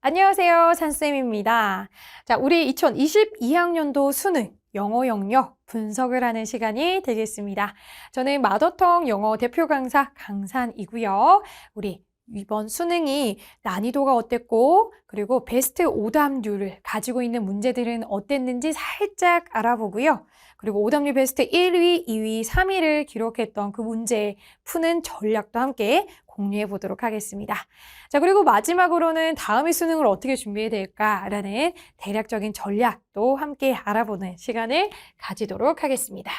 안녕하세요. 산쌤입니다. 자, 우리 2022학년도 수능 영어 영역 분석을 하는 시간이 되겠습니다. 저는 마더텅 영어 대표 강사 강산이고요. 우리 이번 수능이 난이도가 어땠고 그리고 베스트 오답률을 가지고 있는 문제들은 어땠는지 살짝 알아보고요. 그리고 오답률 베스트 1위, 2위, 3위를 기록했던 그 문제 푸는 전략도 함께 공유해 보도록 하겠습니다. 자, 그리고 마지막으로는 다음의 수능을 어떻게 준비해야 될까라는 대략적인 전략도 함께 알아보는 시간을 가지도록 하겠습니다.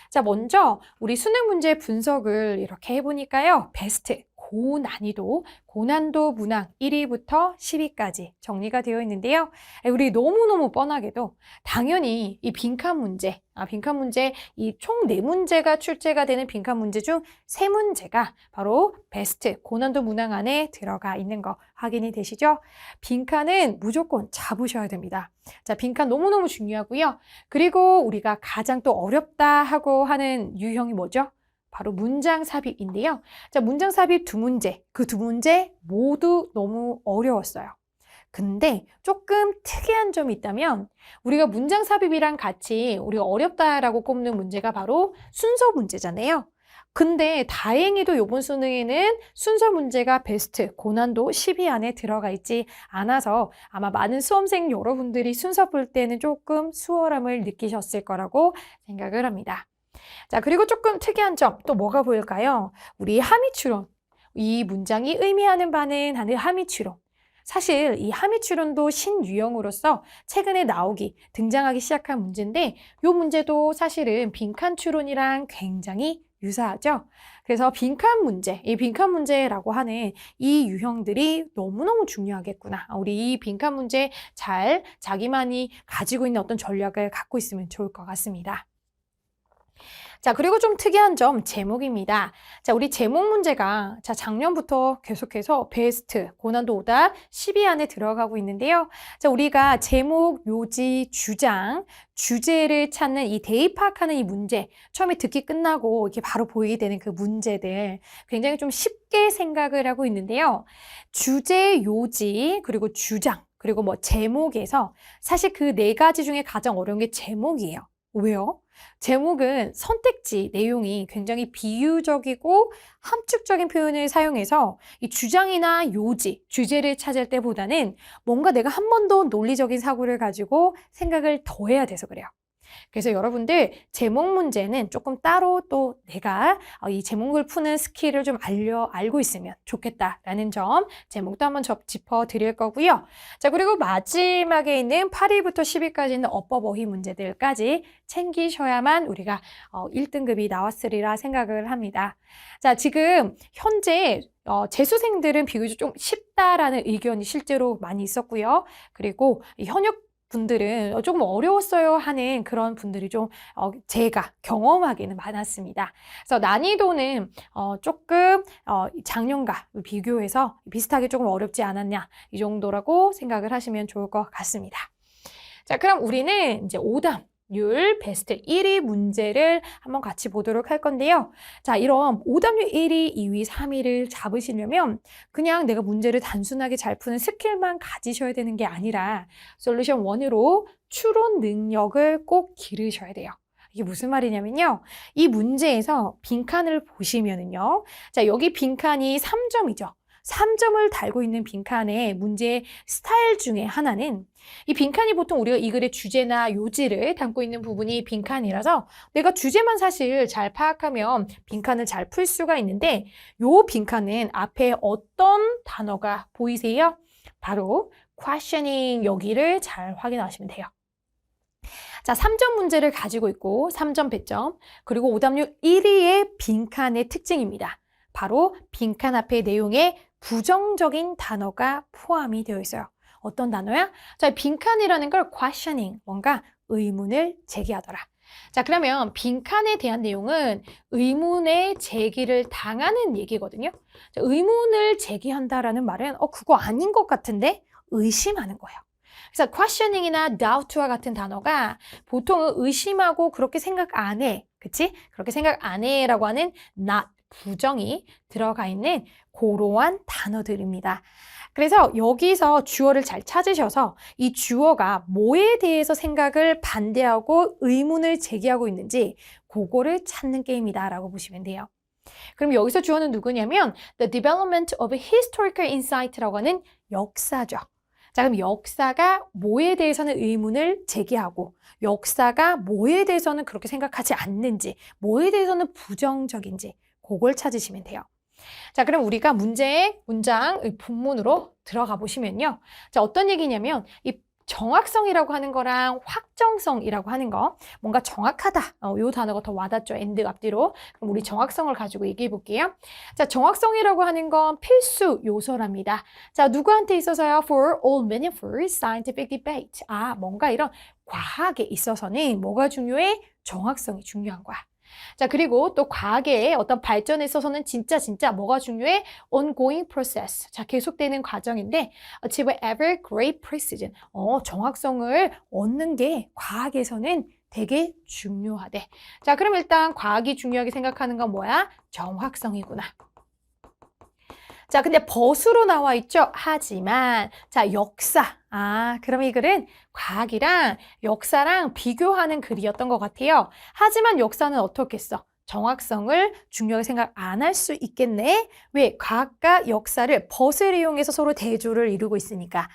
자, 먼저 우리 수능 문제 분석을 이렇게 해보니까요. 베스트, 고난도 문항 1위부터 10위까지 정리가 되어 있는데요. 우리 너무너무 뻔하게도 당연히 이 빈칸 문제, 이 총 4문제가 출제가 되는 빈칸 문제 중 3문제가 바로 베스트, 고난도 문항 안에 들어가 있는 거 확인이 되시죠? 빈칸은 무조건 잡으셔야 됩니다. 자, 빈칸 너무너무 중요하고요. 그리고 우리가 가장 또 어렵다 하고 하는 유형이 뭐죠? 바로 문장 삽입인데요. 자, 문장 삽입 2문제, 그 2문제 모두 너무 어려웠어요. 근데 조금 특이한 점이 있다면 우리가 문장 삽입이랑 같이 우리가 어렵다라고 꼽는 문제가 바로 순서 문제잖아요. 근데 다행히도 이번 수능에는 순서 문제가 베스트, 고난도 10위 안에 들어가 있지 않아서 아마 많은 수험생 여러분들이 순서 볼 때는 조금 수월함을 느끼셨을 거라고 생각을 합니다. 자, 그리고 조금 특이한 점 또 뭐가 보일까요? 우리 함의추론. 이 문장이 의미하는 바는 하는 함의추론. 사실 이 함의추론도 신유형으로서 최근에 등장하기 시작한 문제인데 이 문제도 사실은 빈칸 추론이랑 굉장히 유사하죠. 그래서 이 빈칸 문제라고 하는 이 유형들이 너무너무 중요하겠구나. 우리 이 빈칸 문제 잘 자기만이 가지고 있는 어떤 전략을 갖고 있으면 좋을 것 같습니다. 자, 그리고 좀 특이한 점 제목입니다. 자, 우리 제목 문제가 작년부터 계속해서 베스트, 고난도 오답 10위 안에 들어가고 있는데요. 자, 우리가 제목, 요지, 주장, 주제를 찾는 이 대입 파악하는 이 문제, 처음에 듣기 끝나고 이렇게 바로 보이게 되는 그 문제들 굉장히 좀 쉽게 생각을 하고 있는데요. 주제, 요지, 그리고 주장, 그리고 제목에서 사실 그 4가지 중에 가장 어려운 게 제목이에요. 왜요? 제목은 선택지 내용이 굉장히 비유적이고 함축적인 표현을 사용해서 이 주장이나 요지, 주제를 찾을 때보다는 뭔가 내가 한 번 더 논리적인 사고를 가지고 생각을 더 해야 돼서 그래요. 그래서 여러분들 제목 문제는 조금 따로 또 내가 이 제목을 푸는 스킬을 좀 알고 있으면 좋겠다라는 점 제목도 한번 짚어드릴 거고요. 자, 그리고 마지막에 있는 8위부터 10위까지 있는 어법 어휘 문제들까지 챙기셔야만 우리가 1등급이 나왔으리라 생각을 합니다. 자, 지금 현재 재수생들은 비교적 좀 쉽다라는 의견이 실제로 많이 있었고요. 그리고 현역 분들은 조금 어려웠어요 하는 그런 분들이 좀 제가 경험하기는 많았습니다. 그래서 난이도는 조금 작년과 비교해서 비슷하게 조금 어렵지 않았냐 이 정도라고 생각을 하시면 좋을 것 같습니다. 자, 그럼 우리는 이제 오답률 베스트 1위 문제를 한번 같이 보도록 할 건데요. 자, 이런 오답률 1위, 2위, 3위를 잡으시려면 그냥 내가 문제를 단순하게 잘 푸는 스킬만 가지셔야 되는 게 아니라 솔루션 1으로 추론 능력을 꼭 기르셔야 돼요. 이게 무슨 말이냐면요. 이 문제에서 빈칸을 보시면은요. 자, 여기 빈칸이 3점이죠. 3점을 달고 있는 빈칸의 문제의 스타일 중에 하나는 이 빈칸이 보통 우리가 이 글의 주제나 요지를 담고 있는 부분이 빈칸이라서 내가 주제만 사실 잘 파악하면 빈칸을 잘 풀 수가 있는데 이 빈칸은 앞에 어떤 단어가 보이세요? 바로 questioning 여기를 잘 확인하시면 돼요. 자, 3점 문제를 가지고 있고 3점 배점 그리고 오답률 1위의 빈칸의 특징입니다. 바로 빈칸 앞에 내용에 부정적인 단어가 포함이 되어 있어요. 어떤 단어야? 자, 빈칸이라는 걸 questioning, 뭔가 의문을 제기하더라. 자, 그러면 빈칸에 대한 내용은 의문의 제기를 당하는 얘기거든요. 자, 의문을 제기한다라는 말은 그거 아닌 것 같은데 의심하는 거예요. 그래서 questioning이나 doubt와 같은 단어가 보통은 의심하고 그렇게 생각 안 해. 그치? 그렇게 생각 안 해라고 하는 not 부정이 들어가 있는 그러한 단어들입니다. 그래서 여기서 주어를 잘 찾으셔서 이 주어가 뭐에 대해서 생각을 반대하고 의문을 제기하고 있는지 그거를 찾는 게임이다라고 보시면 돼요. 그럼 여기서 주어는 누구냐면 The development of historical insight라고 하는 역사죠. 자, 그럼 역사가 뭐에 대해서는 의문을 제기하고 역사가 뭐에 대해서는 그렇게 생각하지 않는지 뭐에 대해서는 부정적인지 그걸 찾으시면 돼요. 자, 그럼 우리가 문제의 문장 본문으로 들어가 보시면요. 자, 어떤 얘기냐면 이 정확성이라고 하는 거랑 확정성이라고 하는 거 뭔가 정확하다. 이 단어가 더 와닿죠. and 앞뒤로. 그럼 우리 정확성을 가지고 얘기해 볼게요. 자, 정확성이라고 하는 건 필수 요소랍니다. 자, 누구한테 있어서요? For all meaningful scientific debate. 아, 뭔가 이런 과학에 있어서는 뭐가 중요해? 정확성이 중요한 거야. 자, 그리고 또 과학의 어떤 발전에 있어서는 진짜 뭐가 중요해? ongoing process. 자, 계속되는 과정인데 achieve ever great precision. 정확성을 얻는 게 과학에서는 되게 중요하대. 자, 그럼 일단 과학이 중요하게 생각하는 건 뭐야? 정확성이구나. 자, 근데 벗으로 나와 있죠? 하지만, 자, 역사. 아, 그럼 이 글은 과학이랑 역사랑 비교하는 글이었던 것 같아요. 하지만 역사는 어떻겠어? 정확성을 중요하게 생각 안 할 수 있겠네? 왜? 과학과 역사를 벗을 이용해서 서로 대조를 이루고 있으니까.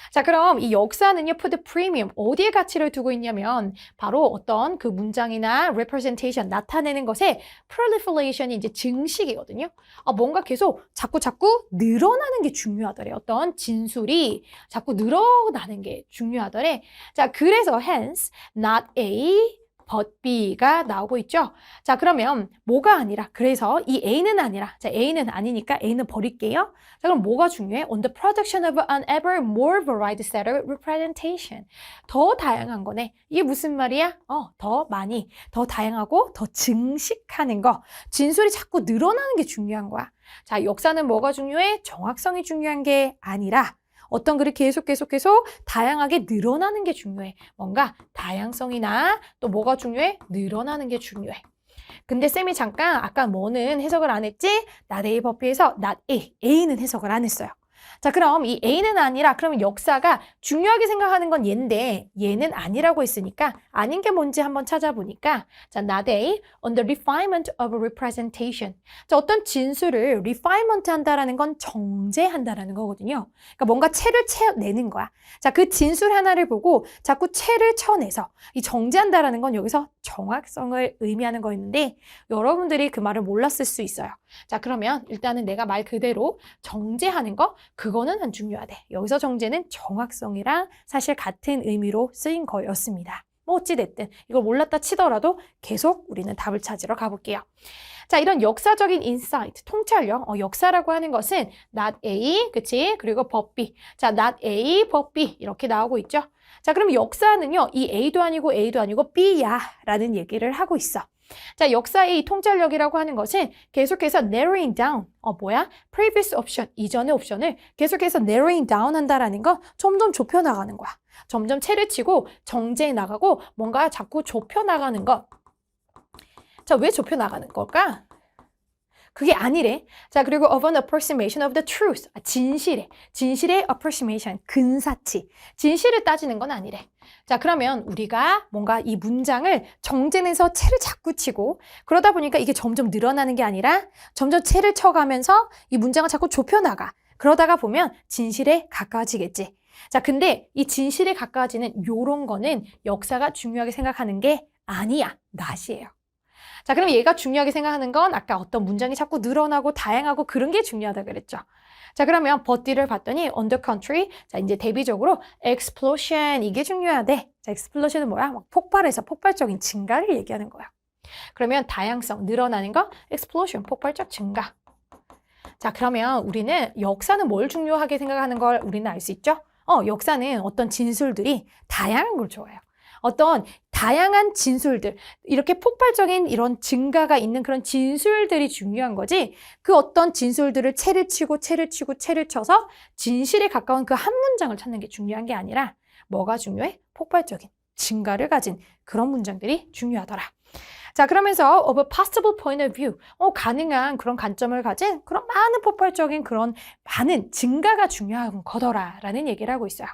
자, 그럼 이 역사는요, put premium, 어디에 가치를 두고 있냐면, 바로 어떤 그 문장이나 representation, 나타내는 것에 proliferation이 이제 증식이거든요. 뭔가 계속 자꾸 늘어나는 게 중요하더래. 어떤 진술이 자꾸 늘어나는 게 중요하더래. 자, 그래서 hence, not A, but B가 나오고 있죠. 자, 그러면 뭐가 아니라, 그래서 이 A는 아니라, 자, A는 아니니까 A는 버릴게요. 자, 그럼 뭐가 중요해? On the production of an ever more varied set of representation. 더 다양한 거네. 이게 무슨 말이야? 더 많이, 더 다양하고 더 증식하는 거. 진술이 자꾸 늘어나는 게 중요한 거야. 자, 역사는 뭐가 중요해? 정확성이 중요한 게 아니라 어떤 글이 계속 다양하게 늘어나는 게 중요해. 뭔가 다양성이나 또 뭐가 중요해? 늘어나는 게 중요해. 근데 쌤이 잠깐 아까 뭐는 해석을 안 했지? not A 버피에서 not A, A는 해석을 안 했어요. 자, 그럼 이 A는 아니라 그러면 역사가 중요하게 생각하는 건 얘인데 얘는 아니라고 했으니까 아닌 게 뭔지 한번 찾아보니까 자, not A, on the refinement of representation. 자, 어떤 진술을 refinement 한다라는 건 정제한다라는 거거든요. 그러니까 뭔가 채를 쳐내는 거야. 자, 그 진술 하나를 보고 자꾸 채를 쳐내서 이 정제한다라는 건 여기서 정확성을 의미하는 거였는데 여러분들이 그 말을 몰랐을 수 있어요. 자, 그러면 일단은 내가 말 그대로 정제하는 거 그거는 안 중요하대. 여기서 정제는 정확성이랑 사실 같은 의미로 쓰인 거였습니다. 뭐 어찌됐든 이걸 몰랐다 치더라도 계속 우리는 답을 찾으러 가볼게요. 자, 이런 역사적인 인사이트, 통찰력, 역사라고 하는 것은 not A, 그치? 그리고 but B. 자, not A, but B 이렇게 나오고 있죠. 자, 그럼 역사는요, 이 A도 아니고 B야 라는 얘기를 하고 있어. 자, 역사의 이 통찰력이라고 하는 것은 계속해서 narrowing down, previous option, 이전의 옵션을 계속해서 narrowing down 한다라는 건 점점 좁혀나가는 거야. 점점 채를 치고 정제해 나가고 뭔가 자꾸 좁혀나가는 것. 자, 왜 좁혀나가는 걸까? 그게 아니래. 자, 그리고 of an approximation of the truth. 진실의 approximation, 근사치. 진실을 따지는 건 아니래. 자, 그러면 우리가 뭔가 이 문장을 정제해서 채를 자꾸 치고 그러다 보니까 이게 점점 늘어나는 게 아니라 점점 채를 쳐가면서 이 문장을 자꾸 좁혀나가. 그러다가 보면 진실에 가까워지겠지. 자, 근데 이 진실에 가까워지는 요런 거는 역사가 중요하게 생각하는 게 아니야. not이에요. 자, 그럼 얘가 중요하게 생각하는 건 아까 어떤 문장이 자꾸 늘어나고 다양하고 그런 게 중요하다 그랬죠. 자, 그러면 but를 봤더니 on the contrary, 자, 이제 대비적으로 explosion, 이게 중요하대. 자, explosion은 뭐야? 막 폭발해서 폭발적인 증가를 얘기하는 거야. 그러면 다양성, 늘어나는 거, explosion, 폭발적 증가. 자, 그러면 우리는 역사는 뭘 중요하게 생각하는 걸 우리는 알 수 있죠? 역사는 어떤 진술들이 다양한 걸 좋아해요. 어떤 다양한 진술들, 이렇게 폭발적인 이런 증가가 있는 그런 진술들이 중요한 거지 그 어떤 진술들을 채를 쳐서 진실에 가까운 그 한 문장을 찾는 게 중요한 게 아니라 뭐가 중요해? 폭발적인 증가를 가진 그런 문장들이 중요하더라. 자, 그러면서 of a possible point of view, 가능한 그런 관점을 가진 그런 많은 폭발적인 그런 많은 증가가 중요한 거더라라는 얘기를 하고 있어요.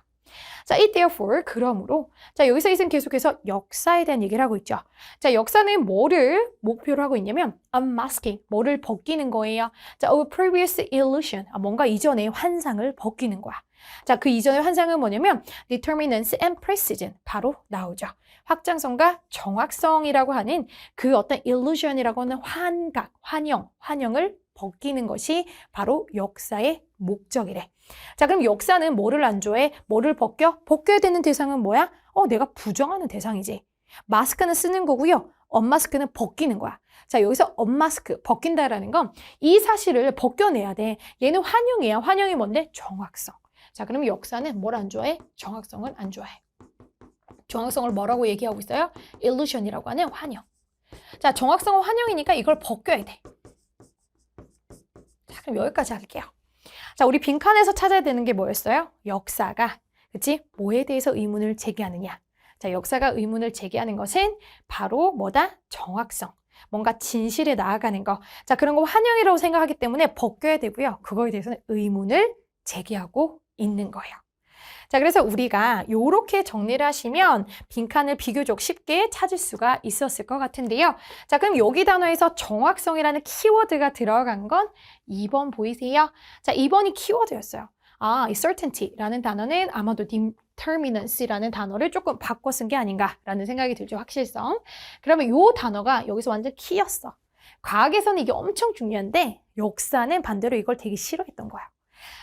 자, it therefore, 그러므로. 자, 여기서 이은 계속해서 역사에 대한 얘기를 하고 있죠. 자, 역사는 뭐를 목표로 하고 있냐면 unmasking, 뭐를 벗기는 거예요. 자, of previous illusion, 뭔가 이전의 환상을 벗기는 거야. 자, 그 이전의 환상은 뭐냐면 determinants and precision, 바로 나오죠. 확장성과 정확성이라고 하는 그 어떤 illusion이라고 하는 환각, 환영을 벗기는 것이 바로 역사의 목적이래. 자, 그럼 역사는 뭐를 안 좋아해? 뭐를 벗겨? 벗겨야 되는 대상은 뭐야? 내가 부정하는 대상이지. 마스크는 쓰는 거고요. 언마스크는 벗기는 거야. 자, 여기서 언마스크, 벗긴다라는 건 이 사실을 벗겨내야 돼. 얘는 환영이야. 환영이 뭔데? 정확성. 자, 그럼 역사는 뭘 안 좋아해? 정확성을 안 좋아해. 정확성을 뭐라고 얘기하고 있어요? illusion이라고 하는 환영. 자, 정확성은 환영이니까 이걸 벗겨야 돼. 자, 그럼 여기까지 할게요. 자, 우리 빈칸에서 찾아야 되는 게 뭐였어요? 역사가, 그치? 뭐에 대해서 의문을 제기하느냐. 자, 역사가 의문을 제기하는 것은 바로 뭐다? 정확성. 뭔가 진실에 나아가는 거. 자, 그런 거 환영이라고 생각하기 때문에 벗겨야 되고요. 그거에 대해서는 의문을 제기하고 있는 거예요. 자, 그래서 우리가 이렇게 정리를 하시면 빈칸을 비교적 쉽게 찾을 수가 있었을 것 같은데요. 자, 그럼 여기 단어에서 정확성이라는 키워드가 들어간 건 2번 보이세요? 자, 2번이 키워드였어요. 이 certainty라는 단어는 아마도 determinance라는 단어를 조금 바꿔 쓴 게 아닌가라는 생각이 들죠, 확실성. 그러면 이 단어가 여기서 완전 키였어. 과학에서는 이게 엄청 중요한데 역사는 반대로 이걸 되게 싫어했던 거야.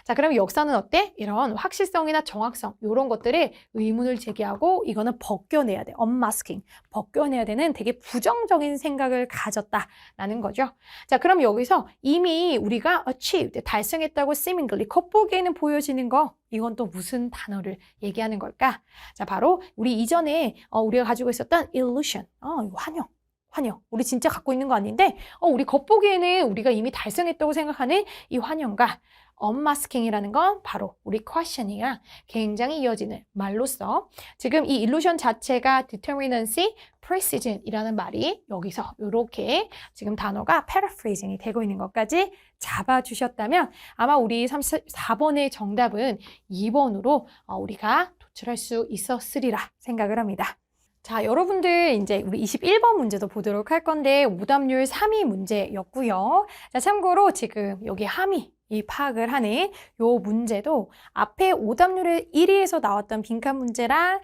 자, 그럼 역사는 어때? 이런 확실성이나 정확성 이런 것들을 의문을 제기하고 이거는 벗겨내야 돼. unmasking. 벗겨내야 되는 되게 부정적인 생각을 가졌다라는 거죠. 자, 그럼 여기서 이미 우리가 achieved, 달성했다고 seemingly 겉보기에는 보여지는 거 이건 또 무슨 단어를 얘기하는 걸까? 자, 바로 우리 이전에 우리가 가지고 있었던 illusion, 환영. 우리 진짜 갖고 있는 거 아닌데 우리 겉보기에는 우리가 이미 달성했다고 생각하는 이 환영과 unmasking이라는 건 바로 우리 questioning이랑 굉장히 이어지는 말로써 지금 이 illusion 자체가 determinancy, precision이라는 말이 여기서 이렇게 지금 단어가 paraphrasing이 되고 있는 것까지 잡아주셨다면 아마 우리 4번의 정답은 2번으로 우리가 도출할 수 있었으리라 생각을 합니다. 자, 여러분들 이제 우리 21번 문제도 보도록 할 건데 오답률 3위 문제였고요. 자, 참고로 지금 여기 함의 이 파악을 하는 요 문제도 앞에 오답률의 1위에서 나왔던 빈칸 문제랑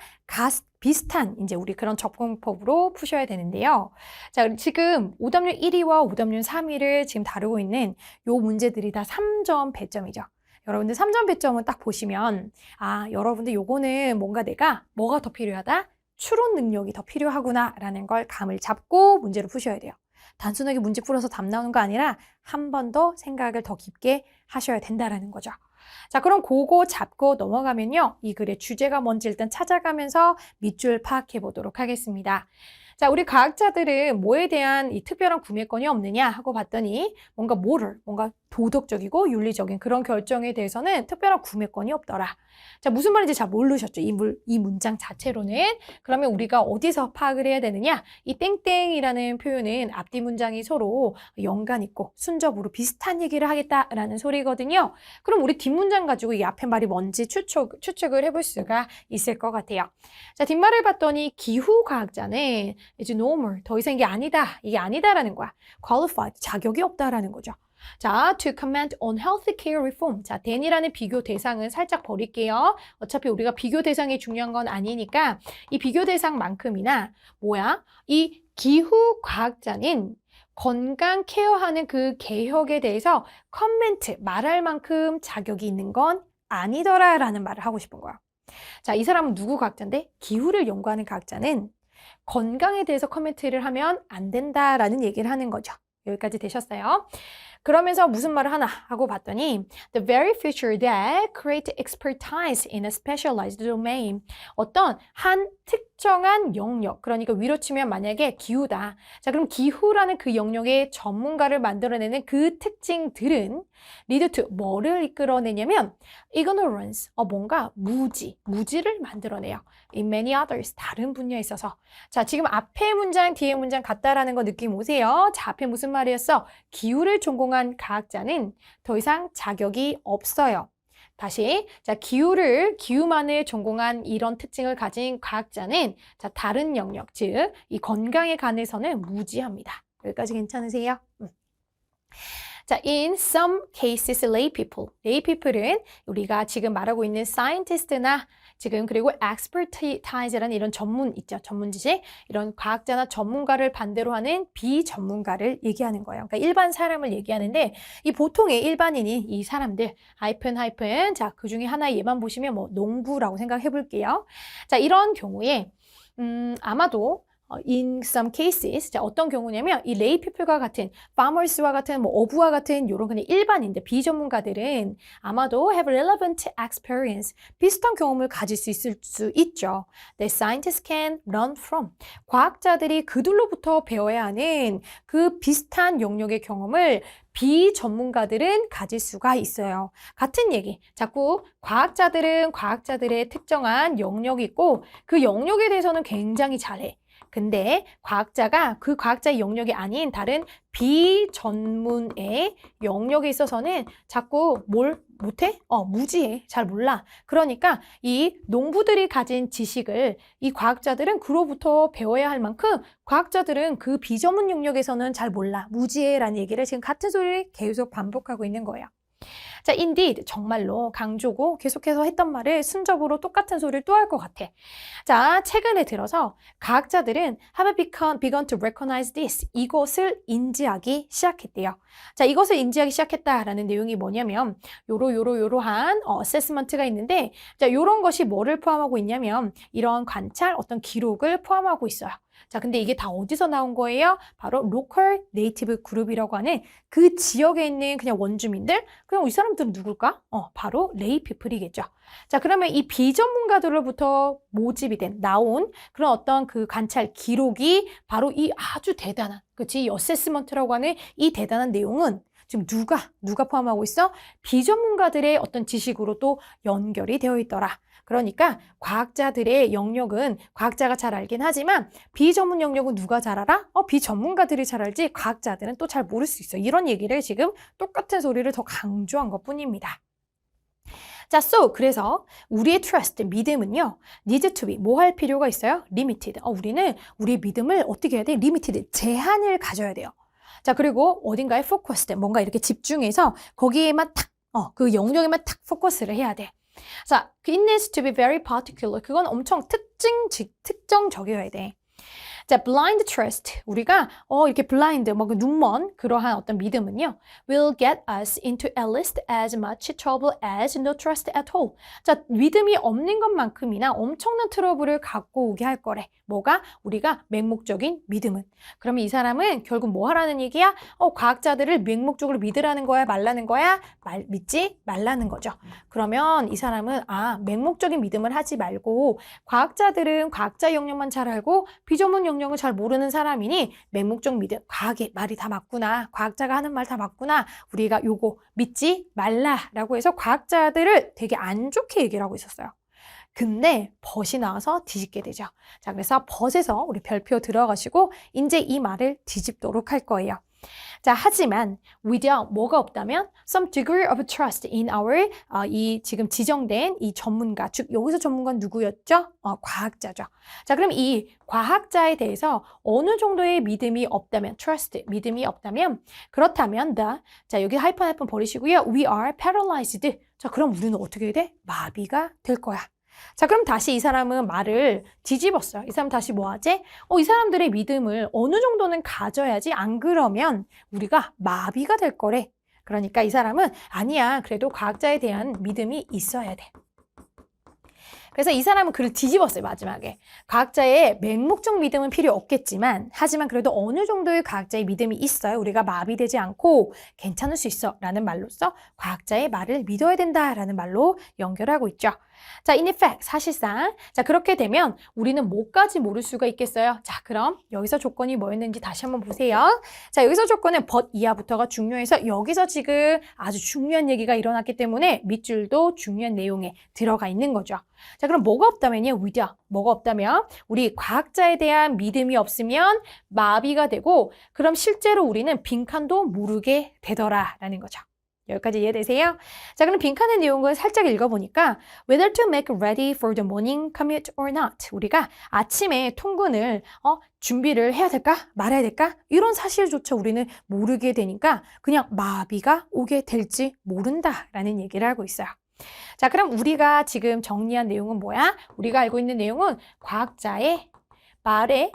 비슷한 이제 우리 그런 접근법으로 푸셔야 되는데요. 자, 지금 오답률 1위와 오답률 3위를 지금 다루고 있는 요 문제들이 다 3점 배점이죠. 여러분들 3점 배점은 딱 보시면 여러분들 요거는 뭔가 뭐가 더 필요하다? 추론 능력이 더 필요하구나 라는 걸 감을 잡고 문제를 푸셔야 돼요. 단순하게 문제 풀어서 답 나오는 거 아니라 한 번 더 생각을 더 깊게 하셔야 된다라는 거죠. 자, 그럼 그거 잡고 넘어가면요. 이 글의 주제가 뭔지 일단 찾아가면서 밑줄 파악해 보도록 하겠습니다. 자, 우리 과학자들은 뭐에 대한 이 특별한 구매권이 없느냐 하고 봤더니 뭔가 도덕적이고 윤리적인 그런 결정에 대해서는 특별한 구매권이 없더라. 자, 무슨 말인지 잘 모르셨죠? 이 문장 자체로는. 그러면 우리가 어디서 파악을 해야 되느냐? 이 땡땡이라는 표현은 앞뒤 문장이 서로 연관 있고 순접으로 비슷한 얘기를 하겠다라는 소리거든요. 그럼 우리 뒷문장 가지고 이 앞에 말이 뭔지 추측을 해볼 수가 있을 것 같아요. 자, 뒷말을 봤더니 기후과학자는 이제 normal, 더 이상 이게 아니다라는 거야. qualified, 자격이 없다라는 거죠. 자, to comment on healthcare reform. 자, then이라는 비교 대상은 살짝 버릴게요. 어차피 우리가 비교 대상이 중요한 건 아니니까 이 비교 대상만큼이나 이 기후 과학자는 건강 케어하는 그 개혁에 대해서 말할 만큼 자격이 있는 건 아니더라라는 말을 하고 싶은 거야. 자, 이 사람은 누구 과학자인데? 기후를 연구하는 과학자는 건강에 대해서 코멘트를 하면 안 된다라는 얘기를 하는 거죠. 여기까지 되셨어요? 그러면서 무슨 말을 하나 하고 봤더니 the very feature that create expertise in a specialized domain. 어떤 한 특정한 영역, 그러니까 위로 치면 만약에 기후다. 자, 그럼 기후라는 그 영역의 전문가를 만들어내는 그 특징들은 lead to 뭐를 이끌어내냐면 ignorance, 뭔가 무지를 만들어내요. In many others, 다른 분야에 있어서. 자, 지금 앞에 문장, 뒤에 문장 같다라는 거 느낌 오세요? 자, 앞에 무슨 말이었어? 기후를 전공한 과학자는 더 이상 자격이 없어요. 다시, 자, 기후만을 전공한 이런 특징을 가진 과학자는 자, 다른 영역, 즉, 이 건강에 관해서는 무지합니다. 여기까지 괜찮으세요? 자, in some cases, lay people은 우리가 지금 말하고 있는 scientist나 지금 그리고 expertise라는 이런 전문 있죠. 전문 지식. 이런 과학자나 전문가를 반대로 하는 비전문가를 얘기하는 거예요. 그러니까 일반 사람을 얘기하는데 이 보통의 일반인인 이 사람들 하이픈 자, 그 중에 하나의 예만 보시면 뭐 농부라고 생각해 볼게요. 자, 이런 경우에 아마도 in some cases, 자, 어떤 경우냐면 이 lay people과 같은 farmers와 같은 뭐 어부와 같은 이런 그냥 일반인들, 비전문가들은 아마도 have relevant experience, 비슷한 경험을 가질 수 있을 수 있죠. The scientists can learn from. 과학자들이 그들로부터 배워야 하는 그 비슷한 영역의 경험을 비전문가들은 가질 수가 있어요. 같은 얘기. 자꾸 과학자들은 과학자들의 특정한 영역이 있고 그 영역에 대해서는 굉장히 잘해. 근데 과학자가 그 과학자의 영역이 아닌 다른 비전문의 영역에 있어서는 자꾸 뭘 못해? 무지해. 잘 몰라. 그러니까 이 농부들이 가진 지식을 이 과학자들은 그로부터 배워야 할 만큼 과학자들은 그 비전문 영역에서는 잘 몰라. 무지해라는 얘기를 지금 같은 소리를 계속 반복하고 있는 거예요. 자, indeed, 정말로 강조고 계속해서 했던 말을 순접으로 똑같은 소리를 또 할 것 같아. 자, 최근에 들어서 과학자들은 have begun to recognize this. 이것을 인지하기 시작했대요. 자, 이것을 인지하기 시작했다라는 내용이 뭐냐면 요러한 assessment가 있는데 자, 요런 것이 뭐를 포함하고 있냐면 이런 관찰, 어떤 기록을 포함하고 있어요. 자, 근데 이게 다 어디서 나온 거예요? 바로 local native group이라고 하는 그 지역에 있는 그냥 원주민들? 그럼 이 사람들은 누굴까? 바로 lay people이겠죠. 자, 그러면 이 비전문가들로부터 나온 그런 어떤 그 관찰 기록이 바로 이 아주 대단한, 그치? 이 어세스먼트라고 하는 이 대단한 내용은 지금 누가 포함하고 있어? 비전문가들의 어떤 지식으로 또 연결이 되어 있더라. 그러니까 과학자들의 영역은 과학자가 잘 알긴 하지만 비전문 영역은 누가 잘 알아? 비전문가들이 잘 알지 과학자들은 또 잘 모를 수 있어. 이런 얘기를 지금 똑같은 소리를 더 강조한 것뿐입니다. 자, 그래서 우리의 trust, 믿음은요, needs to be, 뭐 할 필요가 있어요? limited. 우리는 우리의 믿음을 어떻게 해야 돼? limited, 제한을 가져야 돼요. 자, 그리고 어딘가에 focused, 뭔가 이렇게 집중해서 거기에만 그 영역에만 딱 포커스를 해야 돼. 자, it needs to be very particular. 그건 엄청 특정적이어야 돼. 자, blind trust. 우리가 이렇게 blind, 눈먼 그러한 어떤 믿음은요, will get us into at least as much trouble as no trust at all. 자, 믿음이 없는 것만큼이나 엄청난 트러블을 갖고 오게 할 거래. 뭐가? 우리가 맹목적인 믿음은. 그러면 이 사람은 결국 뭐 하라는 얘기야? 과학자들을 맹목적으로 믿으라는 거야? 말라는 거야? 믿지 말라는 거죠. 그러면 이 사람은 맹목적인 믿음을 하지 말고 과학자들은 과학자 영역만 잘 알고 비전문 영역을 잘 모르는 사람이니 맹목적 믿음, 과학의 말이 다 맞구나. 과학자가 하는 말 다 맞구나. 우리가 요거 믿지 말라라고 해서 과학자들을 되게 안 좋게 얘기를 하고 있었어요. 근데 벗이 나와서 뒤집게 되죠. 자, 그래서 벗에서 우리 별표 들어가시고 이제 이 말을 뒤집도록 할 거예요. 자, 하지만 without 뭐가 없다면 some degree of trust in our 이 지금 지정된 이 전문가, 즉 여기서 전문가는 누구였죠? 과학자죠. 자, 그럼 이 과학자에 대해서 어느 정도의 믿음이 없다면 trust, 믿음이 없다면 그렇다면 자, 여기 하이픈 버리시고요. we are paralyzed. 자, 그럼 우리는 어떻게 돼? 마비가 될 거야. 자, 그럼 다시 이 사람은 말을 뒤집었어요. 이 사람 다시 뭐 하지? 이 사람들의 믿음을 어느 정도는 가져야지. 안 그러면 우리가 마비가 될 거래. 그러니까 이 사람은 아니야. 그래도 과학자에 대한 믿음이 있어야 돼. 그래서 이 사람은 글을 뒤집었어요, 마지막에. 과학자의 맹목적 믿음은 필요 없겠지만, 하지만 그래도 어느 정도의 과학자의 믿음이 있어요. 우리가 마비되지 않고 괜찮을 수 있어 라는 말로써 과학자의 말을 믿어야 된다라는 말로 연결하고 있죠. 자, in effect, 사실상. 자, 그렇게 되면 우리는 뭐까지 모를 수가 있겠어요? 자, 그럼 여기서 조건이 뭐였는지 다시 한번 보세요. 자, 여기서 조건은 but 이하부터가 중요해서 여기서 지금 아주 중요한 얘기가 일어났기 때문에 밑줄도 중요한 내용에 들어가 있는 거죠. 자, 그럼 뭐가 없다면요? 위자. 뭐가 없다면? 우리 과학자에 대한 믿음이 없으면 마비가 되고, 그럼 실제로 우리는 빈칸도 모르게 되더라라는 거죠. 여기까지 이해되세요? 자, 그럼 빈칸의 내용을 살짝 읽어보니까 whether to make ready for the morning commute or not. 우리가 아침에 통근을 준비를 해야 될까? 말아야 될까? 이런 사실조차 우리는 모르게 되니까 그냥 마비가 오게 될지 모른다라는 얘기를 하고 있어요. 자, 그럼 우리가 지금 정리한 내용은 뭐야? 우리가 알고 있는 내용은 과학자의 말에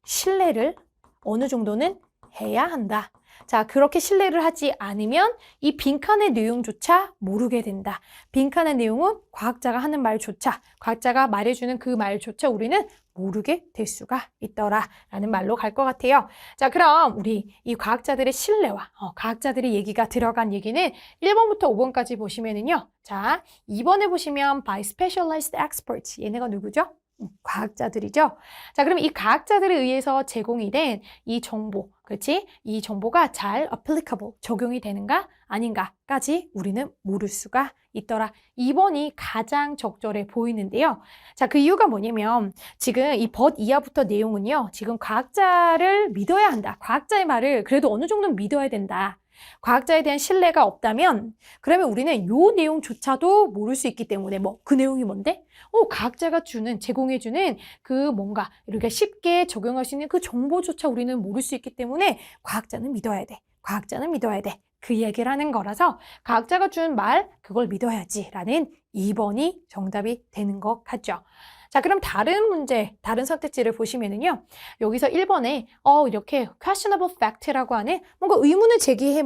신뢰를 어느 정도는 해야 한다. 자, 그렇게 신뢰를 하지 않으면 이 빈칸의 내용조차 모르게 된다. 빈칸의 내용은 과학자가 하는 말조차, 과학자가 말해주는 그 말조차 우리는 모르게 될 수가 있더라라는 말로 갈 것 같아요. 자, 그럼 우리 이 과학자들의 신뢰와 과학자들의 얘기가 들어간 얘기는 1번부터 5번까지 보시면은요. 자, 2번에 보시면 by specialized experts. 얘네가 누구죠? 과학자들이죠. 자, 그럼 이 과학자들에 의해서 제공이 된 이 정보, 그렇지? 이 정보가 잘 applicable, 적용이 되는가 아닌가까지 우리는 모를 수가 있더라. 2번이 가장 적절해 보이는데요. 자, 그 이유가 뭐냐면 지금 이 but 이하부터 내용은요. 지금 과학자를 믿어야 한다. 과학자의 말을 그래도 어느 정도는 믿어야 된다. 과학자에 대한 신뢰가 없다면 그러면 우리는 요 내용조차도 모를 수 있기 때문에 그 내용이 뭔데? 과학자가 제공해주는 그 뭔가 이렇게 쉽게 적용할 수 있는 그 정보조차 우리는 모를 수 있기 때문에 과학자는 믿어야 돼. 과학자는 믿어야 돼. 그 얘기를 하는 거라서 과학자가 준 말 그걸 믿어야지라는 2번이 정답이 되는 것 같죠. 자, 그럼 다른 문제, 다른 선택지를 보시면은요. 여기서 1번에 이렇게 questionable fact라고 하는 뭔가 의문을 제기해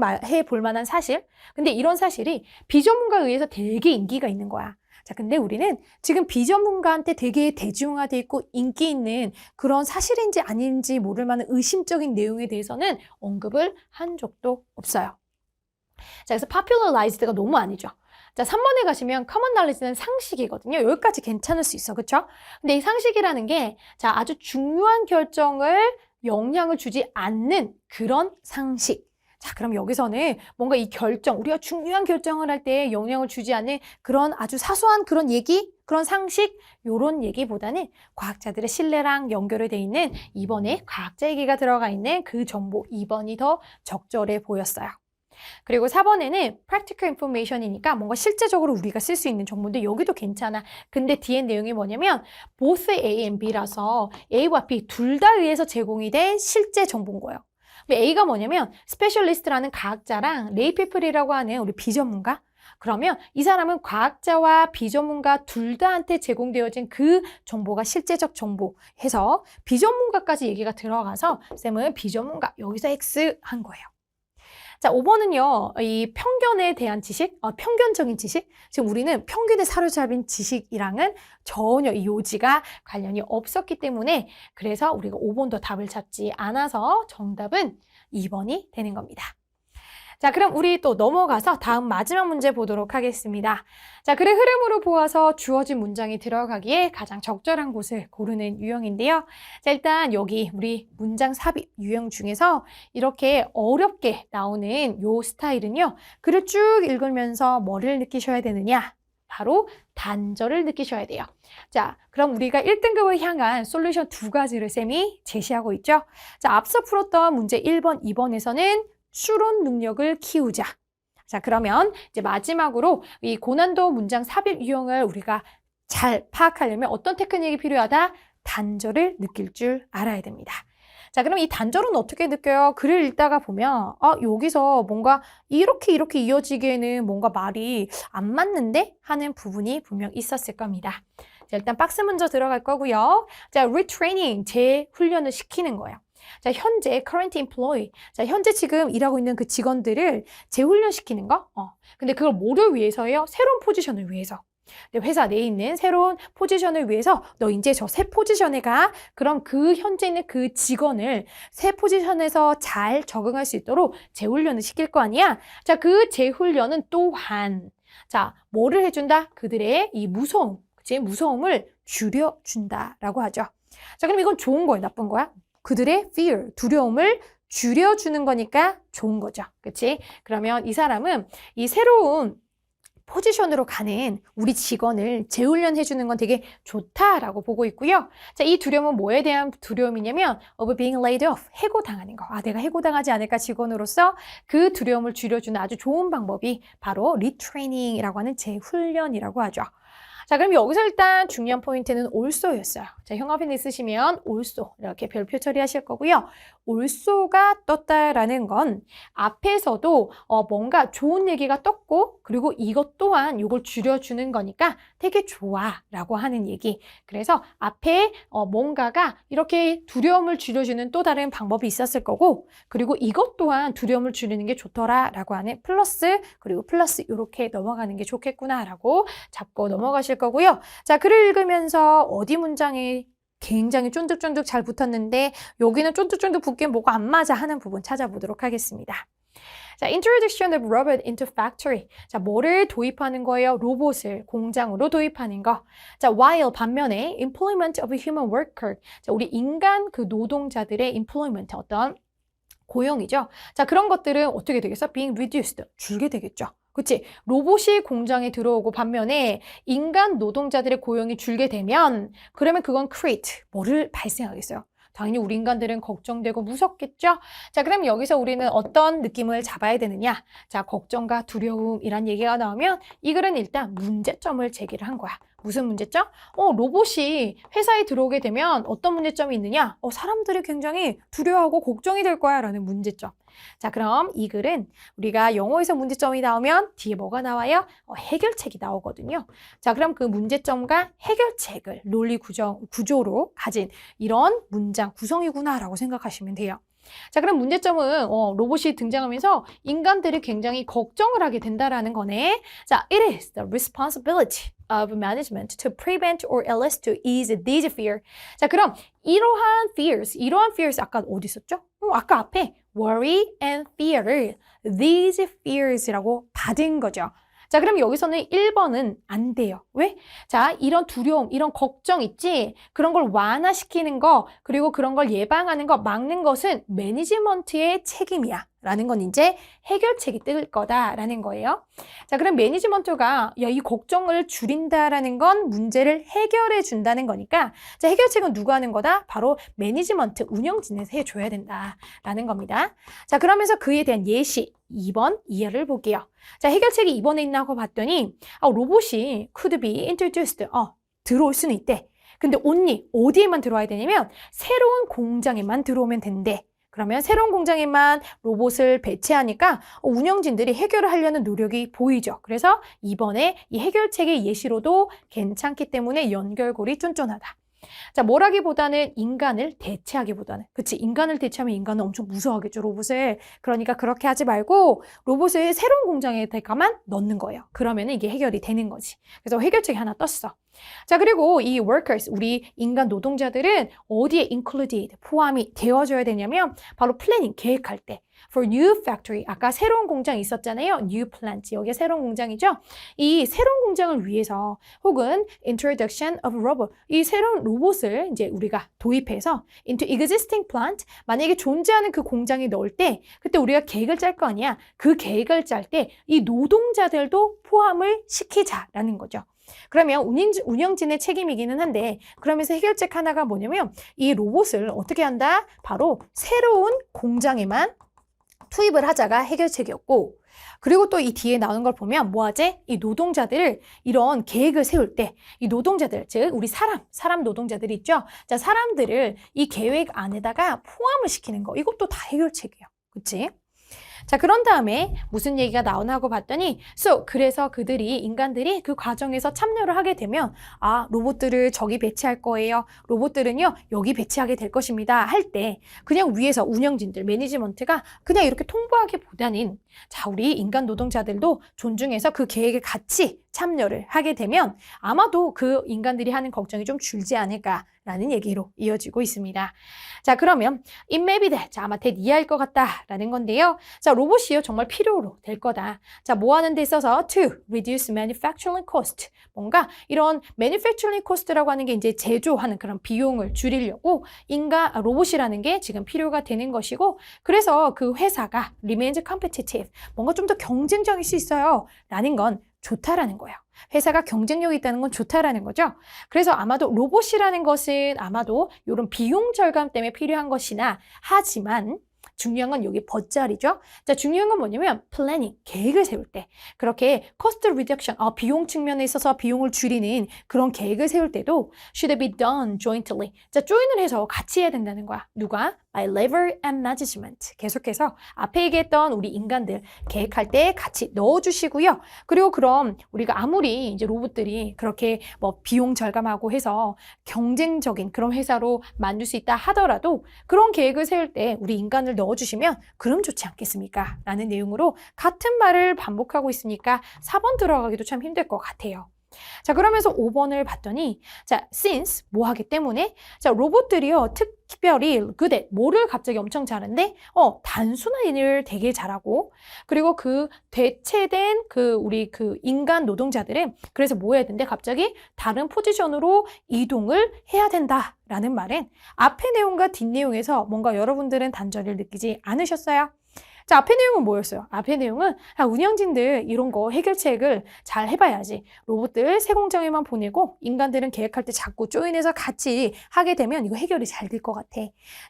볼 만한 사실. 근데 이런 사실이 비전문가에 의해서 되게 인기가 있는 거야. 자, 근데 우리는 지금 비전문가한테 되게 대중화돼 있고 인기 있는 그런 사실인지 아닌지 모를 만한 의심적인 내용에 대해서는 언급을 한 적도 없어요. 자, 그래서 popularized가 너무 아니죠. 자, 3번에 가시면 common knowledge는 상식이거든요. 여기까지 괜찮을 수 있어. 그쵸? 근데 이 상식이라는 게 자, 아주 중요한 결정을 영향을 주지 않는 그런 상식. 자, 그럼 여기서는 뭔가 이 결정, 우리가 중요한 결정을 할 때 영향을 주지 않는 그런 아주 사소한 그런 얘기, 그런 상식, 요런 얘기보다는 과학자들의 신뢰랑 연결이 돼 있는 2번에 과학자 얘기가 들어가 있는 그 정보 2번이 더 적절해 보였어요. 그리고 4번에는 practical information이니까 뭔가 실제적으로 우리가 쓸 수 있는 정보인데 여기도 괜찮아. 근데 뒤에 내용이 뭐냐면 both A and B라서 A와 B 둘 다 의해서 제공이 된 실제 정보인 거예요. A가 뭐냐면 스페셜리스트라는 과학자랑 레이피플이라고 하는 우리 비전문가. 그러면 이 사람은 과학자와 비전문가 둘 다한테 제공되어진 그 정보가 실제적 정보 해서 비전문가까지 얘기가 들어가서 쌤은 비전문가 여기서 X 한 거예요. 자, 5번은요, 이 편견에 대한 지식, 편견적인 지식. 지금 우리는 편견에 사로잡힌 지식이랑은 전혀 이 요지가 관련이 없었기 때문에 그래서 우리가 5번도 답을 찾지 않아서 정답은 2번이 되는 겁니다. 자, 그럼 우리 또 넘어가서 다음 마지막 문제 보도록 하겠습니다. 자, 글의 흐름으로 보아서 주어진 문장이 들어가기에 가장 적절한 곳을 고르는 유형인데요. 자, 일단 여기 우리 문장 삽입 유형 중에서 이렇게 어렵게 나오는 요 스타일은요. 글을 쭉 읽으면서 뭐를 느끼셔야 되느냐? 바로 단절을 느끼셔야 돼요. 자, 그럼 우리가 1등급을 향한 솔루션 2가지를 쌤이 제시하고 있죠. 자, 앞서 풀었던 문제 1번, 2번에서는 추론 능력을 키우자. 자, 그러면 이제 마지막으로 이 고난도 문장 삽입 유형을 우리가 잘 파악하려면 어떤 테크닉이 필요하다? 단절을 느낄 줄 알아야 됩니다. 자, 그럼 이 단절은 어떻게 느껴요? 글을 읽다가 보면 여기서 뭔가 이렇게 이어지기에는 뭔가 말이 안 맞는데? 하는 부분이 분명 있었을 겁니다. 자, 일단 박스 먼저 들어갈 거고요. 자, retraining, 재훈련을 시키는 거예요. 자, 현재 current employee. 자, 현재 지금 일하고 있는 그 직원들을 재훈련시키는 거. 근데 그걸 뭐를 위해서예요? 새로운 포지션을 위해서. 근데 회사 내에 있는 새로운 포지션을 위해서 너 이제 저 새 포지션에 가. 그럼 그 현재 있는 그 직원을 새 포지션에서 잘 적응할 수 있도록 재훈련을 시킬 거 아니야? 자, 그 재훈련은 또한 자, 뭐를 해준다? 그들의 이 무서움, 그치? 무서움을 줄여준다라고 하죠. 자, 그럼 이건 좋은 거야, 나쁜 거야? 그들의 fear, 두려움을 줄여주는 거니까 좋은 거죠. 그치? 그러면 이 사람은 이 새로운 포지션으로 가는 우리 직원을 재훈련해 주는 건 되게 좋다라고 보고 있고요. 자, 이 두려움은 뭐에 대한 두려움이냐면 of being laid off, 해고당하는 거. 아, 내가 해고당하지 않을까 직원으로서 그 두려움을 줄여주는 아주 좋은 방법이 바로 리트레이닝이라고 하는 재훈련이라고 하죠. 자, 그럼 여기서 일단 중요한 포인트는 also였어요. 자, 형광펜 있으시면 also 이렇게 별표 처리하실 거고요. also가 떴다라는 건 앞에서도 뭔가 좋은 얘기가 떴고 그리고 이것 또한 이걸 줄여주는 거니까 되게 좋아라고 하는 얘기. 그래서 앞에 뭔가가 이렇게 두려움을 줄여주는 또 다른 방법이 있었을 거고 그리고 이것 또한 두려움을 줄이는 게 좋더라라고 하는 플러스 그리고 플러스 이렇게 넘어가는 게 좋겠구나라고 잡고 넘어가실 거고요. 자, 글을 읽으면서 어디 문장에 굉장히 쫀득쫀득 잘 붙었는데 여기는 쫀득쫀득 붙긴 뭐가 안 맞아 하는 부분 찾아보도록 하겠습니다. 자, introduction of robot into factory. 자, 뭐를 도입하는 거예요? 로봇을 공장으로 도입하는 거. 자, while 반면에 employment of a human worker. 자, 우리 인간 그 노동자들의 employment 어떤 고용이죠. 자, 그런 것들은 어떻게 되겠어? being reduced. 줄게 되겠죠. 그치? 로봇이 공장에 들어오고 반면에 인간 노동자들의 고용이 줄게 되면 그러면 그건 create, 뭐를 발생하겠어요? 당연히 우리 인간들은 걱정되고 무섭겠죠? 자, 그럼 여기서 우리는 어떤 느낌을 잡아야 되느냐? 자, 걱정과 두려움이란 얘기가 나오면 이 글은 일단 문제점을 제기를 한 거야. 무슨 문제점? 로봇이 회사에 들어오게 되면 어떤 문제점이 있느냐? 사람들이 굉장히 두려워하고 걱정이 될 거야 라는 문제점. 자, 그럼 이 글은 우리가 영어에서 문제점이 나오면 뒤에 뭐가 나와요? 해결책이 나오거든요. 자, 그럼 그 문제점과 해결책을 논리 구조로 가진 이런 문장 구성이구나라고 생각하시면 돼요. 자, 그럼 문제점은 로봇이 등장하면서 인간들이 굉장히 걱정을 하게 된다라는 거네. 자, it is the responsibility of management to prevent or else to ease these fear. 자, 그럼 이러한 fears 아까 어디 있었죠? 아까 앞에 worry and fear, these fears라고 받은 거죠. 자, 그럼 여기서는 1번은 안 돼요. 왜? 자, 이런 두려움, 이런 걱정 있지? 그런 걸 완화시키는 거, 그리고 그런 걸 예방하는 거, 막는 것은 매니지먼트의 책임이야. 라는 건 이제 해결책이 뜰 거다라는 거예요. 자, 그럼 매니지먼트가 이 걱정을 줄인다라는 건 문제를 해결해 준다는 거니까 자, 해결책은 누가 하는 거다? 바로 매니지먼트, 운영진에서 해줘야 된다라는 겁니다. 자, 그러면서 그에 대한 예시 2번 이해를 볼게요. 자, 해결책이 2번에 있나고 봤더니 로봇이 could be introduced. 들어올 수는 있대. 근데 only 어디에만 들어와야 되냐면 새로운 공장에만 들어오면 된대. 그러면 새로운 공장에만 로봇을 배치하니까 운영진들이 해결을 하려는 노력이 보이죠. 그래서 이번에 이 해결책의 예시로도 괜찮기 때문에 연결고리 쫀쫀하다. 자, 뭐라기보다는 인간을 대체하기보다는 그치, 인간을 대체하면 인간은 엄청 무서워하겠죠, 로봇을. 그러니까 그렇게 하지 말고 로봇을 새로운 공장에다가만 넣는 거예요. 그러면 이게 해결이 되는 거지. 그래서 해결책이 하나 떴어. 자, 그리고 이 workers, 우리 인간 노동자들은 어디에 included, 포함이 되어줘야 되냐면 바로 planning, 계획할 때. For new factory, 아까 새로운 공장 있었잖아요. new plant, 여기에 새로운 공장이죠. 이 새로운 공장을 위해서 혹은 introduction of robot, 이 새로운 로봇을 이제 우리가 도입해서 into existing plant, 만약에 존재하는 그 공장에 넣을 때 그때 우리가 계획을 짤 거 아니야. 그 계획을 짤 때 이 노동자들도 포함을 시키자라는 거죠. 그러면 운영진의 책임이기는 한데 그러면서 해결책 하나가 뭐냐면 이 로봇을 어떻게 한다? 바로 새로운 공장에만 투입을 하자가 해결책이었고 그리고 또 이 뒤에 나오는 걸 보면 뭐하지? 이 노동자들을 이런 계획을 세울 때 이 노동자들, 즉 우리 사람 노동자들이 있죠? 자, 사람들을 이 계획 안에다가 포함을 시키는 거 이것도 다 해결책이에요. 그치? 자, 그런 다음에 무슨 얘기가 나오나 하고 봤더니 그래서 인간들이 그 과정에서 참여를 하게 되면 로봇들을 저기 배치할 거예요. 로봇들은요 여기 배치하게 될 것입니다. 할 때 그냥 위에서 운영진들, 매니지먼트가 그냥 이렇게 통보하기보다는 자, 우리 인간 노동자들도 존중해서 그 계획을 같이 참여를 하게 되면 아마도 그 인간들이 하는 걱정이 좀 줄지 않을까라는 얘기로 이어지고 있습니다. 자, 그러면 it may be that. 자, 아마 that 이해할 것 같다라는 건데요. 자, 로봇이요 정말 필요로 될 거다. 자, 뭐 하는 데 있어서 to reduce manufacturing cost. 뭔가 이런 manufacturing cost라고 하는 게 이제 제조하는 그런 비용을 줄이려고 로봇이라는 게 지금 필요가 되는 것이고, 그래서 그 회사가 remains competitive. 뭔가 좀 더 경쟁적일 수 있어요. 라는 건 좋다라는 거예요. 회사가 경쟁력이 있다는 건 좋다라는 거죠. 그래서 아마도 로봇이라는 것은 아마도 이런 비용 절감 때문에 필요한 것이나 하지만 중요한 건 여기 벗자리죠. 자, 중요한 건 뭐냐면 플래닝, 계획을 세울 때 그렇게 cost reduction, 비용 측면에 있어서 비용을 줄이는 그런 계획을 세울 때도 should be done jointly. 자, 조인을 해서 같이 해야 된다는 거야. 누가? by labor and management. 계속해서 앞에 얘기했던 우리 인간들 계획할 때 같이 넣어주시고요. 그리고 그럼 우리가 아무리 이제 로봇들이 그렇게 뭐 비용 절감하고 해서 경쟁적인 그런 회사로 만들 수 있다 하더라도 그런 계획을 세울 때 우리 인간을 넣어주시면 그럼 좋지 않겠습니까? 라는 내용으로 같은 말을 반복하고 있으니까 4번 들어가기도 참 힘들 것 같아요. 자, 그러면서 5번을 봤더니 자, since 뭐 하기 때문에 자, 로봇들이요 특별히 good at 뭐를 갑자기 엄청 잘하는데 단순한 일을 되게 잘하고, 그리고 그 대체된 우리 인간 노동자들은 그래서 뭐 해야 되는데 갑자기 다른 포지션으로 이동을 해야 된다라는 말은 앞의 내용과 뒷 내용에서 뭔가 여러분들은 단절을 느끼지 않으셨어요? 자, 앞의 내용은 뭐였어요? 앞의 내용은 운영진들 이런 거 해결책을 잘 해봐야지. 로봇들 새 공장에만 보내고 인간들은 계획할 때 자꾸 조인해서 같이 하게 되면 이거 해결이 잘 될 것 같아.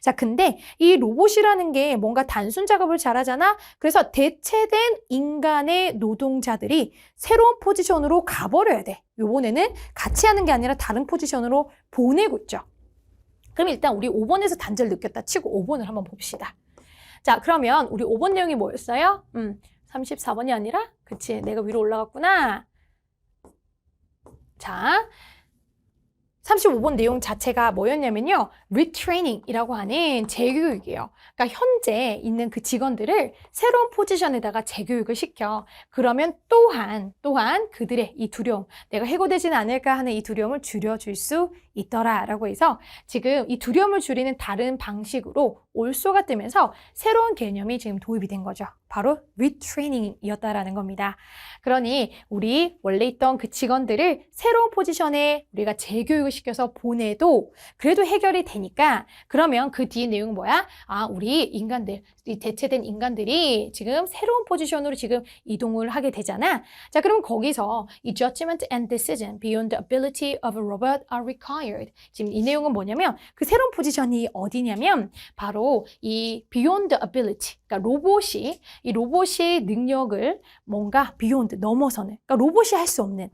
자, 근데 이 로봇이라는 게 뭔가 단순 작업을 잘하잖아. 그래서 대체된 인간의 노동자들이 새로운 포지션으로 가버려야 돼. 요번에는 같이 하는 게 아니라 다른 포지션으로 보내고 있죠. 그럼 일단 우리 5번에서 단절 느꼈다 치고 5번을 한번 봅시다. 자, 그러면 우리 5번 내용이 뭐였어요? 34번이 아니라? 그치, 내가 위로 올라갔구나. 자, 35번 내용 자체가 뭐였냐면요. retraining이라고 하는 재교육이에요. 그러니까 현재 있는 그 직원들을 새로운 포지션에다가 재교육을 시켜. 그러면 또한 그들의 이 두려움, 내가 해고되지는 않을까 하는 이 두려움을 줄여줄 수 있더라라고 해서 지금 이 두려움을 줄이는 다른 방식으로 올소가 뜨면서 새로운 개념이 지금 도입이 된 거죠. 바로 retraining이었다라는 겁니다. 그러니 우리 원래 있던 그 직원들을 새로운 포지션에 우리가 재교육을 시켜서 보내도 그래도 해결이 되니까, 그러면 그 뒤에 내용은 뭐야? 우리 인간들, 이 대체된 인간들이 지금 새로운 포지션으로 지금 이동을 하게 되잖아. 자, 그럼 거기서 이 judgment and decision beyond the ability of a robot are required. 지금 이 내용은 뭐냐면 그 새로운 포지션이 어디냐면 바로 이 beyond the ability. 그러니까 로봇이 능력을 뭔가 beyond 넘어서는, 그러니까 로봇이 할 수 없는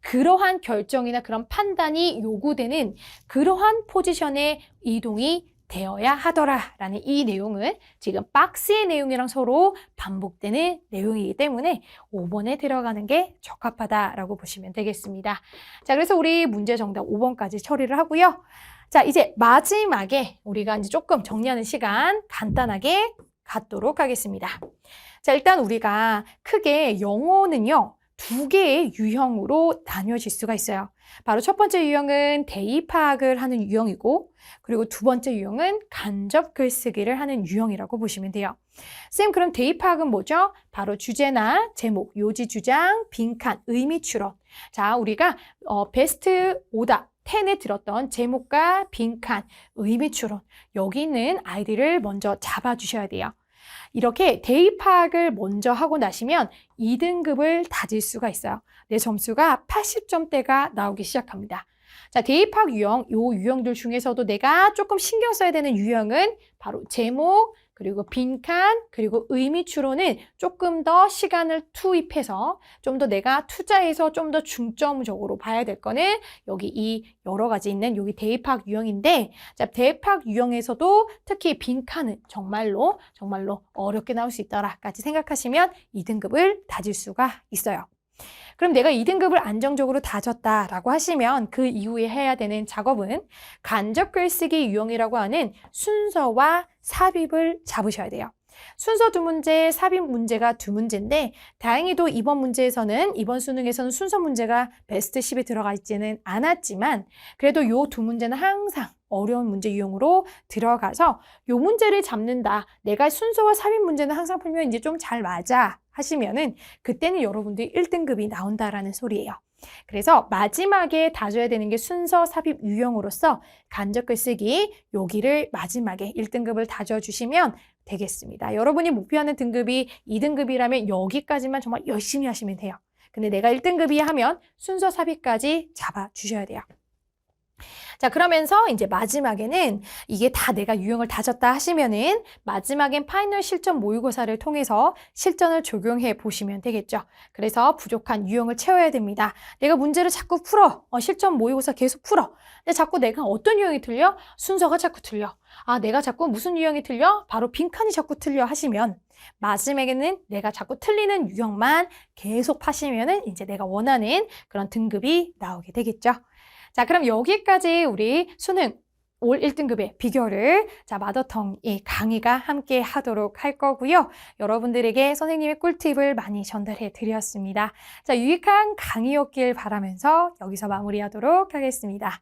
그러한 결정이나 그런 판단이 요구되는 그러한 포지션의 이동이 되어야 하더라라는 이 내용은 지금 박스의 내용이랑 서로 반복되는 내용이기 때문에 5번에 들어가는 게 적합하다라고 보시면 되겠습니다. 자, 그래서 우리 문제 정답 5번까지 처리를 하고요. 자, 이제 마지막에 우리가 이제 조금 정리하는 시간 간단하게 갖도록 하겠습니다. 자, 일단 우리가 크게 영어는요, 2개의 유형으로 나뉘어질 수가 있어요. 바로 첫 번째 유형은 대의 파악을 하는 유형이고, 그리고 두 번째 유형은 간접 글쓰기를 하는 유형이라고 보시면 돼요. 쌤, 그럼 대의 파악은 뭐죠? 바로 주제나 제목, 요지 주장, 빈칸, 의미 추론. 자, 우리가 베스트 오답 10에 들었던 제목과 빈칸, 의미 추론, 여기 있는 아이디를 먼저 잡아주셔야 돼요. 이렇게 대의 파악을 먼저 하고 나시면 2등급을 다질 수가 있어요. 내 점수가 80점대가 나오기 시작합니다. 자, 대의 파악 유형, 요 유형들 중에서도 내가 조금 신경 써야 되는 유형은 바로 제목, 그리고 빈칸, 그리고 의미 추론은 조금 더 시간을 투입해서 좀 더 내가 투자해서 좀 더 중점적으로 봐야 될 거는 여기 이 여러 가지 있는 여기 대의 파악 유형인데, 자, 대의 파악 유형에서도 특히 빈칸은 정말로 어렵게 나올 수 있더라까지 생각하시면 2등급을 다질 수가 있어요. 그럼 내가 2등급을 안정적으로 다졌다라고 하시면 그 이후에 해야 되는 작업은 간접 글쓰기 유형이라고 하는 순서와 삽입을 잡으셔야 돼요. 순서 두 문제, 삽입 문제가 두 문제인데 다행히도 이번 수능에서는 순서 문제가 베스트 10에 들어가 있지는 않았지만 그래도 요 두 문제는 항상 어려운 문제 유형으로 들어가서 요 문제를 잡는다. 내가 순서와 삽입 문제는 항상 풀면 이제 좀 잘 맞아 하시면은 그때는 여러분들이 1등급이 나온다라는 소리예요. 그래서 마지막에 다져야 되는 게 순서 삽입 유형으로서 간접글 쓰기 여기를 마지막에 1등급을 다져주시면 되겠습니다. 여러분이 목표하는 등급이 2등급이라면 여기까지만 정말 열심히 하시면 돼요. 근데 내가 1등급이 하면 순서 삽입까지 잡아주셔야 돼요. 자, 그러면서 이제 마지막에는 이게 다 내가 유형을 다졌다 하시면은 마지막엔 파이널 실전 모의고사를 통해서 실전을 적용해 보시면 되겠죠. 그래서 부족한 유형을 채워야 됩니다. 내가 문제를 자꾸 풀어. 실전 모의고사 계속 풀어. 근데 자꾸 내가 어떤 유형이 틀려? 순서가 자꾸 틀려. 아, 내가 자꾸 무슨 유형이 틀려? 바로 빈칸이 자꾸 틀려 하시면 마지막에는 내가 자꾸 틀리는 유형만 계속 파시면은 이제 내가 원하는 그런 등급이 나오게 되겠죠. 자, 그럼 여기까지 우리 수능 올 1등급의 비결을 마더텅 강의가 함께 하도록 할 거고요. 여러분들에게 선생님의 꿀팁을 많이 전달해 드렸습니다. 자, 유익한 강의였길 바라면서 여기서 마무리하도록 하겠습니다.